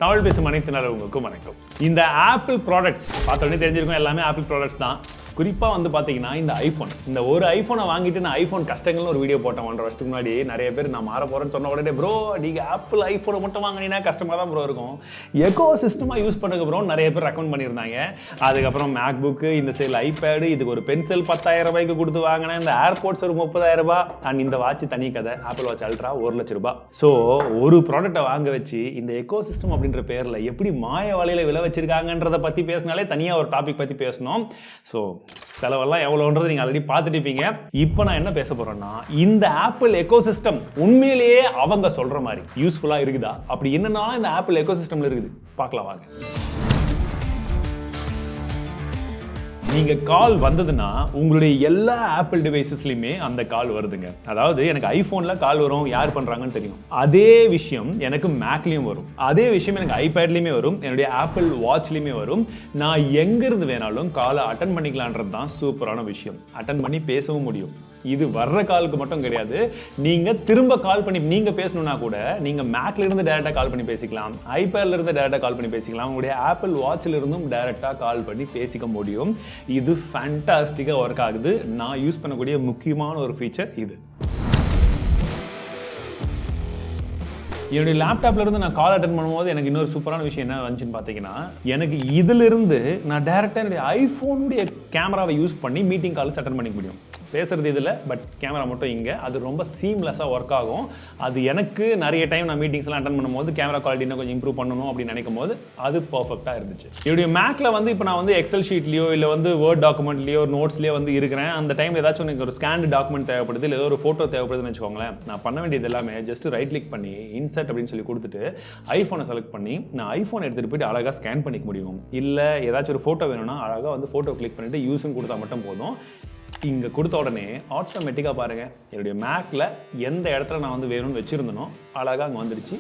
தமிழ் பேசும் அனைத்து நல்லவங்களுக்கும் வணக்கம். இந்த ஆப்பிள் ப்ராடக்ட்ஸ் பார்த்தோன்னே தெரிஞ்சிருக்கும், எல்லாமே ஆப்பிள் ப்ராடக்ட்ஸ் தான். குறிப்பாக வந்து பார்த்தீங்கன்னா இந்த ஐஃபோன், இந்த ஒரு ஐஃபோனை வாங்கிட்டு நான் ஐஃபோன் கஷ்டங்கள்னு ஒரு வீடியோ போட்டேன் 1.5 வருஷத்துக்கு முன்னாடி. நிறைய பேர் நான் மாற போகிறேன்னு சொன்ன உடனே ப்ரோ நீங்கள் ஆப்பிள் ஐஃபோனை மட்டும் வாங்கினீங்கன்னா கஷ்டமாக தான் ப்ரோ இருக்கும், எக்கோ சிஸ்டமாக யூஸ் பண்ணுங்க ப்ரோ நிறைய பேர் ரெக்கமெண்ட் பண்ணியிருந்தாங்க. அதுக்கப்புறம் மேக்புக்கு, இந்த சைடில் ஐபேடு, இதுக்கு ஒரு பென்சில் 10,000 ரூபாய்க்கு கொடுத்து வாங்கினேன், இந்த ஏர்போர்ட்ஸ் ஒரு 30,000 ரூபாய், அண்ட் இந்த வாட்ச் தனி கதை, ஆப்பிள் வாட்ச் அல்ட்ரா 1,00,000 ரூபாய். ஸோ ஒரு ப்ராடக்ட்டை வாங்க வச்சு இந்த எக்கோ சிஸ்டம் அப்படின்ற பேரில் எப்படி மாய வலையில் விலை வச்சிருக்காங்கன்றதை பற்றி பேசினாலே தனியாக ஒரு டாபிக் பற்றி பேசணும். ஸோ செலவெல்லாம் எவ்வளோன்றது நீங்கள் ஆல்ரெடி பார்த்துட்டு இருப்பீங்க. இப்போ நான் என்ன பேச போகிறேன்னா, இந்த ஆப்பிள் எக்கோசிஸ்டம் உண்மையிலேயே அவங்க சொல்கிற மாதிரி யூஸ்ஃபுல்லாக இருக்குதா, அப்படி என்னன்னா இந்த ஆப்பிள் எக்கோசிஸ்டமில் இருக்குது பார்க்கலாம் வாங்க. நீங்கள் கால் வந்ததுன்னா உங்களுடைய எல்லா ஆப்பிள் டிவைசஸ்லையுமே அந்த கால் வருதுங்க. அதாவது எனக்கு ஐஃபோனில் கால் வரும், யார் பண்ணுறாங்கன்னு தெரியும். அதே விஷயம் எனக்கு மேக்லேயும் வரும், அதே விஷயம் எனக்கு ஐபேட்லேயுமே வரும், என்னுடைய ஆப்பிள் வாட்ச்லேயுமே வரும். நான் எங்கேருந்து வேணாலும் காலை அட்டன் பண்ணிக்கலான்றது தான் சூப்பரான விஷயம். அட்டன் பண்ணி பேசவும் முடியும். இது வர்ற காலுக்கு மட்டும் கிடையாது, நீங்கள் திரும்ப கால் பண்ணி நீங்கள் பேசணும்னா கூட நீங்கள் மேக்ல இருந்து டைரெக்டாக கால் பண்ணி பேசிக்கலாம், ஐபேட்ல இருந்து டைரெக்டாக கால் பண்ணி பேசிக்கலாம், உங்களுடைய ஆப்பிள் வாட்ச்ல இருந்தும் டைரெக்டாக கால் பண்ணி பேசிக்க முடியும். இது ஃபேண்டாஸ்டிக்காக ஒர்க் ஆகுது. நான் யூஸ் பண்ணக்கூடிய முக்கியமான ஒரு ஃபீச்சர் இது. என்னுடைய லேப்டாப்ல இருந்து நான் கால் அட்டன் பண்ணும்போது எனக்கு இன்னொரு சூப்பரான விஷயம் என்ன வந்துச்சுன்னு பார்த்தீங்கன்னா, எனக்கு இதிலிருந்து நான் டைரெக்டாக என்னுடைய ஐஃபோனுடைய கேமராவை யூஸ் பண்ணி மீட்டிங் கால்ஸ் அட்டன் பண்ணிக்க முடியும். பேசுறது இதில், பட் கேமரா மட்டும் இங்கே. அது ரொம்ப சீம்லெஸ்ஸாக ஒர்க் ஆகும். அது எனக்கு நிறைய டைம் நான் மீட்டிங்ஸ்லாம் அட்டன் பண்ணும்போது கேமரா குவாலிட்டி இன்னும் கொஞ்சம் இம்ப்ரூவ் பண்ணணும் அப்படின்னு நினைக்கும் போது அது பர்ஃபெக்டாக இருந்துச்சு. என்னுடைய மேக்ல வந்து இப்போ நான் வந்து எக்ஸல் ஷீட்லையோ இல்லை வந்து வேர்ட் டாக்குமெண்ட்லையோ நோட்ஸ்லையோ வந்து இருக்கிறேன். அந்த டைம் ஏதாச்சும் எனக்கு ஒரு ஸ்கேன் டாக்குமெண்ட் தேவைப்படுது, இல்லை ஏதோ ஒரு ஃபோட்டோ தேவைப்படுதுன்னு வச்சுக்கோங்களேன். நான் பண்ண வேண்டியது எல்லாமே ஜஸ்ட் ரைட் கிளிக் பண்ணி இன்சர்ட் அப்படின்னு சொல்லி கொடுத்துட்டு ஐஃபோனை செலக்ட் பண்ணி நான் ஐஃபோன் எடுத்துகிட்டு போயிட்டு அழகாக ஸ்கேன் பண்ணிக்க முடியும். இல்லை ஏதாச்சும் ஒரு ஃபோட்டோ வேணும்னா அழகாக வந்து ஃபோட்டோ கிளிக் பண்ணிட்டு யூஸ்ன்னு கொடுத்தா மட்டும் போதும். இங்கே கொடுத்த உடனே ஆட்டோமேட்டிக்காக பாருங்கள், என்னுடைய மேக்கில் எந்த இடத்துல நான் வந்து வேணும்னு வச்சுருந்தனோ அழகாக அங்கே வந்துடுச்சு.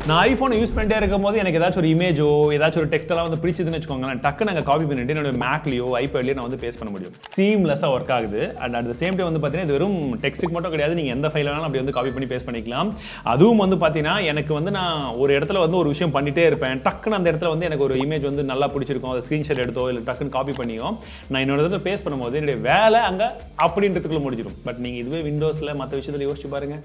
நான் ஐஃபோனை யூஸ் பண்ணிட்டே இருக்கும் போது எனக்கு ஏதாச்சும் ஒரு இமேஜோ ஏதாச்சும் ஒரு டெக்ஸ்டெல்லாம் வந்து பிடிச்சதுன்னு வச்சுக்கோங்களேன், டக்கு நாங்கள் காப்பி பண்ணிட்டு என்னோட மேக்லையோ ஐபேட்லையோ நான் வந்து பேஸ்ட் பண்ண முடியும். சீம்லெஸ்ஸாக ஒர்க் ஆகுது. And at the same time வந்து பார்த்தீங்கன்னா இது வெறும் டெக்ஸ்ட்டுக்கு மட்டும் கிடையாது, நீங்கள் எந்த ஃபைல் வேணாலும் அப்படி வந்து காப்பி பண்ணி பேஸ்ட் பண்ணிக்கலாம். அதுவும் வந்து பார்த்தீங்கன்னா எனக்கு வந்து நான் ஒரு இடத்துல வந்து ஒரு விஷயம் பண்ணிட்டே இருப்பேன், டக்குன்னு அந்த இடத்துல வந்து எனக்கு ஒரு இமேஜ் வந்து நல்லா பிடிச்சிருக்கும், அதை ஸ்க்ரீன்ஷாட் எடுத்தோ இல்லை டக்குன்னு காப்பி பண்ணியோ நான் என்னோட இடத்துல பேஸ்ட் பண்ணும்போது என்னுடைய வேலை அங்கே அப்படின்றதுக்குள்ளே முடிஞ்சிடும். பட் நீங்கள் இதுவே விண்டோஸில் மற்ற விஷயத்தில் யோசிச்சு பாருங்கள்.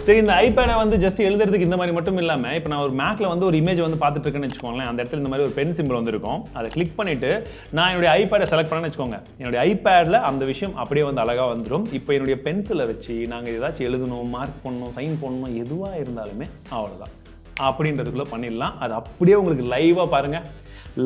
சரி, இந்த ஐபேடை வந்து ஜஸ்ட் எழுதுறதுக்கு இந்த மாதிரி மட்டும் இல்லாமல், இப்போ நான் ஒரு மேக்ல வந்து ஒரு இமேஜ் வந்து பார்த்துட்டு இருக்கேன்னு வச்சுக்கோங்களேன், அந்த இடத்துல இந்த மாதிரி ஒரு பென் சிம்பிள் வந்துருக்கும். அதை கிளிக் பண்ணிட்டு நான் என்னுடைய ஐபேடை செலக்ட் பண்ணேன்னு வச்சுக்கோங்க, என்னுடைய ஐபேடில் அந்த விஷயம் அப்படியே வந்து அழகாக வந்துடும். இப்போ என்னுடைய பென்சிலை வச்சு நாங்கள் ஏதாச்சும் எழுதணும், மார்க் பண்ணணும், சைன் பண்ணணும், எதுவாக இருந்தாலுமே அவ்வளோதான் அப்படின்றதுக்குள்ளே பண்ணிடலாம். அது அப்படியே உங்களுக்கு லைவாக பாருங்கள்,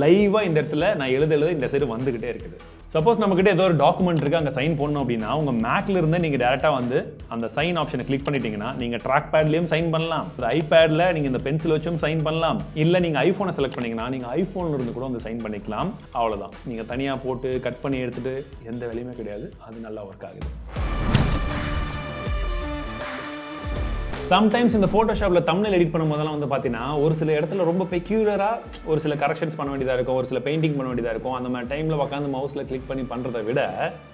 லைவாக இந்த இடத்துல நான் எழுத இந்த சைடு வந்துக்கிட்டே இருக்குது. சப்போஸ் நம்மக்கிட்ட ஏதோ ஒரு டாக்குமெண்ட் இருக்குது, அங்கே சைன் பண்ணணும் அப்படின்னா உங்கள் மேக்ல இருந்து நீங்கள் டேரெக்டாக வந்து அந்த சைன் ஆப்ஷனை கிளிக் பண்ணிட்டீங்கன்னா நீங்கள் ட்ராக் பேட்லேயும் சைன் பண்ணலாம், ஐபேடில் நீங்கள் இந்த பென்சில் வச்சும் சைன் பண்ணலாம், இல்லை நீங்கள் ஐஃபோனை செலக்ட் பண்ணிங்கன்னா நீங்கள் ஐஃபோனில் இருந்து கூட வந்து சைன் பண்ணிக்கலாம். அவ்வளோதான், நீங்கள் தனியாக போட்டு கட் பண்ணி எடுத்துகிட்டு எந்த வேலையுமே கிடையாது. அது நல்லா ஒர்க் ஆகுது. சம்டைம்ஸ் இந்த ஃபோட்டோஷாப்பில் தம்ப்நெயில் எடிட் பண்ணும்போதெல்லாம் வந்து பார்த்தீங்கன்னா ஒரு சில இடத்துல ரொம்ப பெக்யூலராக ஒரு சில கரெக்ஷன்ஸ் பண்ண வேண்டியதாக இருக்கும், ஒரு சில பெயிண்டிங் பண்ண வேண்டியதாக இருக்கும். அந்த மாதிரி டைமில் உட்காந்து மவுஸில் கிளிக் பண்ணி பண்ணுறதை விட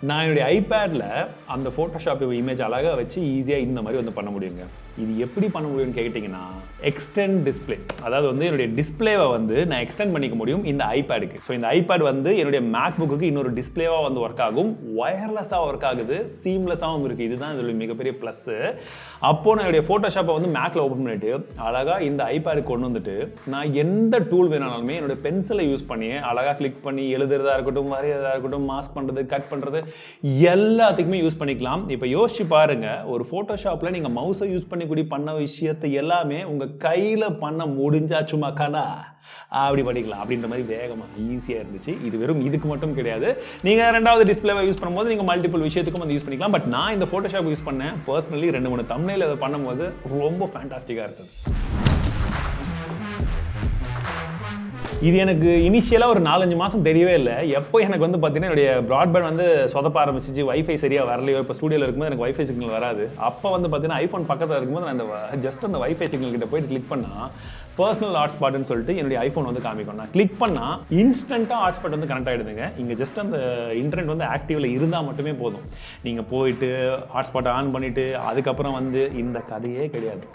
நான் என்னுடைய ஐபேடில் அந்த ஃபோட்டோஷாப் இமேஜ் அழகாக வச்சு ஈஸியாக இந்த மாதிரி வந்து பண்ண முடியுங்க. இது எப்படி பண்ண முடியும்னு கேட்டிங்கன்னா, எக்ஸ்டெண்ட் டிஸ்பிளே, அதாவது வந்து என்னுடைய டிஸ்பிளேவை வந்து நான் எக்ஸ்டெண்ட் பண்ணிக்க முடியும் இந்த ஐபேடுக்கு. ஸோ இந்த ஐபேட் வந்து என்னுடைய மேக்புக்கு இன்னொரு டிஸ்பிளேவாக வந்து ஒர்க் ஆகும், ஒயர்லெஸ்ஸாக ஒர்க் ஆகுது, சீம்லெஸ்ஸாகவும் இருக்குது. இதுதான் இதோட மிகப்பெரிய ப்ளஸ்ஸு. அப்போது நான் என்னுடைய ஃபோட்டோஷாப்பை வந்து மேக்கில் ஓப்பன் பண்ணிவிட்டு அழகாக இந்த ஐபேடுக்கு கொண்டு வந்துட்டு நான் எந்த டூல் வேணாலுமே என்னோட பென்சிலை யூஸ் பண்ணி அழகாக கிளிக் பண்ணி எழுதுறதா இருக்கட்டும், வரைகிறதா இருக்கட்டும், மாஸ்க் பண்ணுறது, கட் பண்ணுறது, எல்லாத்துக்குமே யூஸ் பண்ணிக்கலாம். இப்போ யோசிச்சு பாருங்கள், ஒரு ஃபோட்டோஷாப்பில் நீங்கள் மவுஸை யூஸ் பண்ணி பண்ண விஷயத்தை எல்லாமே உங்க கையில பண்ண முடிஞ்சா சும்மா கடா அப்படி படிக்கலாம் அப்படின்ற மாதிரி வேகமா ஈஸியா இருந்துச்சு. இது வெறும் இதுக்கு மட்டும் கிடையாது, நீங்க ரெண்டாவது டிஸ்பிளேவை யூஸ் பண்ணும்போது நீங்க மல்டிபிள் விஷயத்துக்கும் வந்து யூஸ் பண்ணிக்கலாம். பட் நான் இந்த ஃபோட்டோஷாப் யூஸ் பண்ணேன் பர்சனலி, 2-3 தம்ப்நெயில் அதை பண்ணும்போது ரொம்ப ஃபேண்டாஸ்டிக்கா இருக்குது. இது எனக்கு இனிஷியலாக ஒரு 4-5 மாதம் தெரியவே இல்லை. எப்போ எனக்கு வந்து பார்த்தீங்கன்னா என்னுடைய ப்ராட்பேண்ட் வந்து சொதப்ப ஆரம்பிச்சிச்சு, வைஃபை சரியாக வரலையோ, இப்போ ஸ்டூடியோவில் இருக்கும்போது எனக்கு வைஃபை சிக்னல் வராது. அப்போ வந்து பார்த்தீங்கன்னா ஐஃபோன் பக்கத்தில் இருக்கும்போது நான் அந்த வைஃபை சிக்னல் கிட்ட போயிட்டு கிளிக் பண்ணால் பர்சனல் ஹாட்ஸ்பாட்னு சொல்லிட்டு என்னுடைய ஐஃபோன் வந்து காமிக்கும். நான் கிளிக் பண்ணால் இன்ஸ்டண்ட்டாக ஹாட்ஸ்பாட் வந்து கனெக்ட் ஆகிடுதுங்க. இங்கே ஜஸ்ட் அந்த இன்டர்நெட் வந்து ஆக்டிவில் இருந்தால் மட்டுமே போதும். நீங்கள் போயிட்டு ஹாட்ஸ்பாட்டை ஆன் பண்ணிவிட்டு அதுக்கப்புறம் வந்து இந்த கதையே கிடையாது.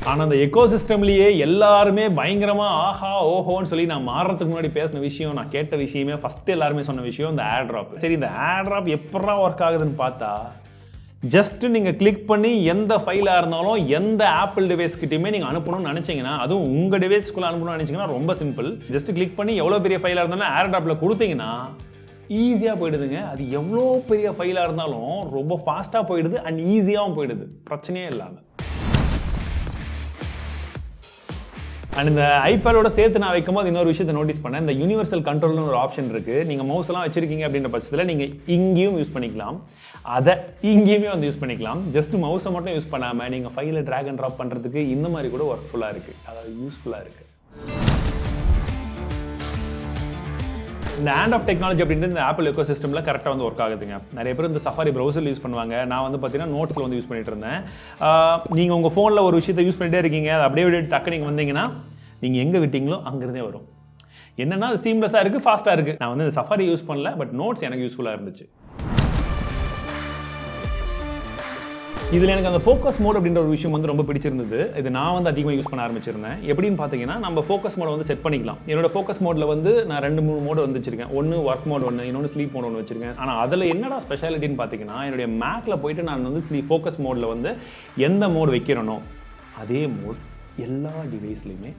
ஆனால் அந்த எக்கோ சிஸ்டம்லேயே எல்லாருமே பயங்கரமாக ஆஹா ஓஹோன்னு சொல்லி நான் மாறுறதுக்கு முன்னாடி பேசின விஷயம், நான் கேட்ட விஷயமே ஃபஸ்ட்டு எல்லாருமே சொன்ன விஷயம் இந்த ஏர் ட்ராப். சரி, இந்த ஏர் ட்ராப் எப்படா ஒர்க் ஆகுதுன்னு பார்த்தா, ஜஸ்ட் நீங்கள் கிளிக் பண்ணி எந்த ஃபைலாக இருந்தாலும் எந்த ஆப்பிள் டிவைஸ்கிட்டையுமே நீங்கள் அனுப்பணும்னு நினச்சிங்கன்னா, அதுவும் உங்கள் டிவைஸ்க்குள்ளே அனுப்பணும்னு நினச்சிங்கன்னா ரொம்ப சிம்பிள். ஜஸ்ட் கிளிக் பண்ணி எவ்வளோ பெரிய ஃபைலாக இருந்தாலும் ஏர் ட்ராப்பில் கொடுத்தீங்கன்னா ஈஸியாக போயிடுதுங்க. அது எவ்வளோ பெரிய ஃபைலாக இருந்தாலும் ரொம்ப ஃபாஸ்ட்டாக போயிடுது அண்ட் ஈஸியாகவும் போயிடுது, பிரச்சனையே இல்லாமல். அண்ட் இந்த ஐபேடோட சேர்த்து நான் வைக்கும்போது இன்னொரு விஷயத்தை நோட்டீஸ் பண்ணேன். இந்த யூனிவர்சல் கண்ட்ரோல்னு ஒரு ஆப்ஷன் இருக்குது. நீங்கள் மவுஸ் எல்லாம் வச்சிருக்கீங்க அப்படின்ற பட்சத்தில் நீங்கள் இங்கேயும் யூஸ் பண்ணிக்கலாம், அதை இங்கேயுமே வந்து யூஸ் பண்ணிக்கலாம். ஜஸ்ட் மவுஸை மட்டும் யூஸ் பண்ணாமல் நீங்கள் ஃபைலை ட்ராக் அண்ட் ட்ராப் பண்ணுறதுக்கு இந்த மாதிரி கூட ஒர்க்ஃபுல்லாக இருக்குது, அதாவது யூஸ்ஃபுல்லாக இருக்குது. இந்த ஹேண்ட் ஆஃப் டெக்னாலஜி அப்படின்றது இந்த ஆப்பிள் எக்கோ சிஸ்டமில் கரெக்டாக வந்து ஒர்க் ஆகுதுங்க. நிறைய பேர் இந்த சஃபாரி ப்ரௌசரில் யூஸ் பண்ணுவாங்க. நான் வந்து பார்த்தீங்கன்னா நோட்ஸில் வந்து யூஸ் பண்ணிட்டு இருந்தேன். நீங்கள் உங்கள் ஃபோனில் ஒரு விஷயத்தை யூஸ் பண்ணிகிட்டே இருக்கீங்க, அது அப்படியே விட்டு டக்கு நீங்கள் வந்தீங்கன்னா நீங்கள் எங்கே விட்டீங்களோ அங்கேருந்தே வரும். என்னென்னா அது சீம்லெஸ்ஸாக இருக்குது, ஃபாஸ்ட்டாக இருக்குது. நான் வந்து இந்த சஃபாரி யூஸ் பண்ணல, பட் நோட்ஸ் எனக்கு யூஸ்ஃபுல்லாக இருந்துச்சு. இதில் எனக்கு அந்த ஃபோக்கஸ் மோட் அப்படின்ற ஒரு விஷயம் வந்து ரொம்ப பிடிச்சிருந்தது. இது நான் வந்து அதிகமாக யூஸ் பண்ண ஆரம்பிச்சிருந்தேன். எப்படின்னு பார்த்தீங்கன்னா, நம்ம ஃபோக்கஸ் மோடை வந்து செட் பண்ணிக்கலாம். என்னோட ஃபோக்கஸ் மோடில் வந்து நான் 2-3 மோடு வந்து வச்சிருக்கேன். ஒன்று ஒர்க் மோட் ஒன்று, இன்னொன்று ஸ்லீப் மோட் ஒன்று வச்சிருக்கேன். ஆனால் அதில் என்னடா ஸ்பெஷாலிட்டின்னு பார்த்தீங்கன்னா, என்னுடைய மேக்கில் போயிட்டு நான் வந்து ஃபோக்கஸ் மோடில் வந்து எந்த மோட் வைக்கிறனோ அதே மோட் எல்லா டிவைஸ்லையுமே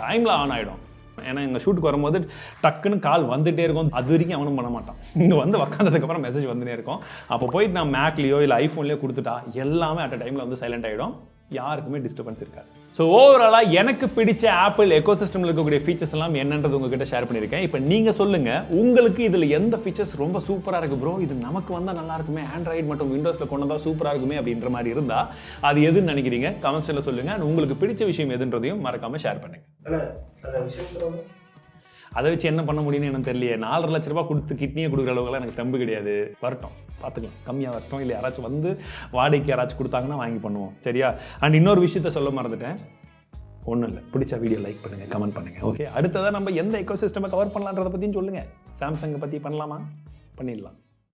டைமில் ஆன் ஆகிடும். ஏன்னா எங்கள் ஷூட்டுக்கு வரும்போது டக்குன்னு கால் வந்துகிட்டே இருக்கும். அது வரைக்கும் அவனும் பண்ண மாட்டான். இங்கே வந்து உக்காந்ததுக்கப்புறம் மெசேஜ் வந்துட்டே இருக்கும். அப்போ போயிட்டு நான் மேக்லேயோ இல்லை ஐஃபோன்லேயோ கொடுத்துட்டா எல்லாமே அட் டைமில் வந்து சைலண்ட் ஆகிடும், யாருக்குமே டிஸ்டர்பன்ஸ் இருக்காது. ஸோ ஓவராலாக எனக்கு பிடிச்ச ஆப்பிள் எக்கோ சிஸ்டமில் இருக்கக்கூடிய ஃபீச்சர்ஸ் எல்லாம் என்னன்றது உங்ககிட்ட ஷேர் பண்ணியிருக்கேன். இப்போ நீங்கள் சொல்லுங்கள், உங்களுக்கு இதில் எந்த ஃபீச்சர்ஸ் ரொம்ப சூப்பராக இருக்குது ப்ரோ, இது நமக்கு வந்தால் நல்லா இருக்குமே, ஆண்ட்ராய்டு மற்றும் விண்டோஸில் கொண்டு வந்தால் சூப்பராக இருக்குமே அப்படின்ற மாதிரி இருந்தால் அது எதுன்னு நினைக்கிறீங்க கமெண்ட்ஸில் சொல்லுங்கள். அண்ட் உங்களுக்கு பிடிச்ச விஷயம் எதுன்றதையும் மறக்காமல் ஷேர் பண்ணுங்கள். அதை வச்சு என்ன பண்ண முடியும்னு எனக்கு தெரியல. 4.5 லட்ச ரூபா கொடுத்து கிட்னியை கொடுக்குற அளவுக்குலாம் எனக்கு தம்பு கிடையாது. வரட்டும், பார்த்துக்கலாம், கம்மியாக வரட்டும். இல்லை யாராச்சும் வந்து வாடகைக்கு யாராச்சும் கொடுத்தாங்கன்னா வாங்கி பண்ணுவோம், சரியா? அண்ட் இன்னொரு விஷயத்த சொல்ல மறந்துட்டேன். ஒன்றும் இல்லை, பிடிச்ச வீடியோ லைக் பண்ணுங்கள், கமெண்ட் பண்ணுங்கள். ஓகே, அடுத்ததான் நம்ம எந்த எக்கோ சிஸ்டமை கவர் பண்ணலான்றதை பற்றியும் சொல்லுங்கள். சாம்சங்கை பற்றி பண்ணலாமா? பண்ணிடலாம்.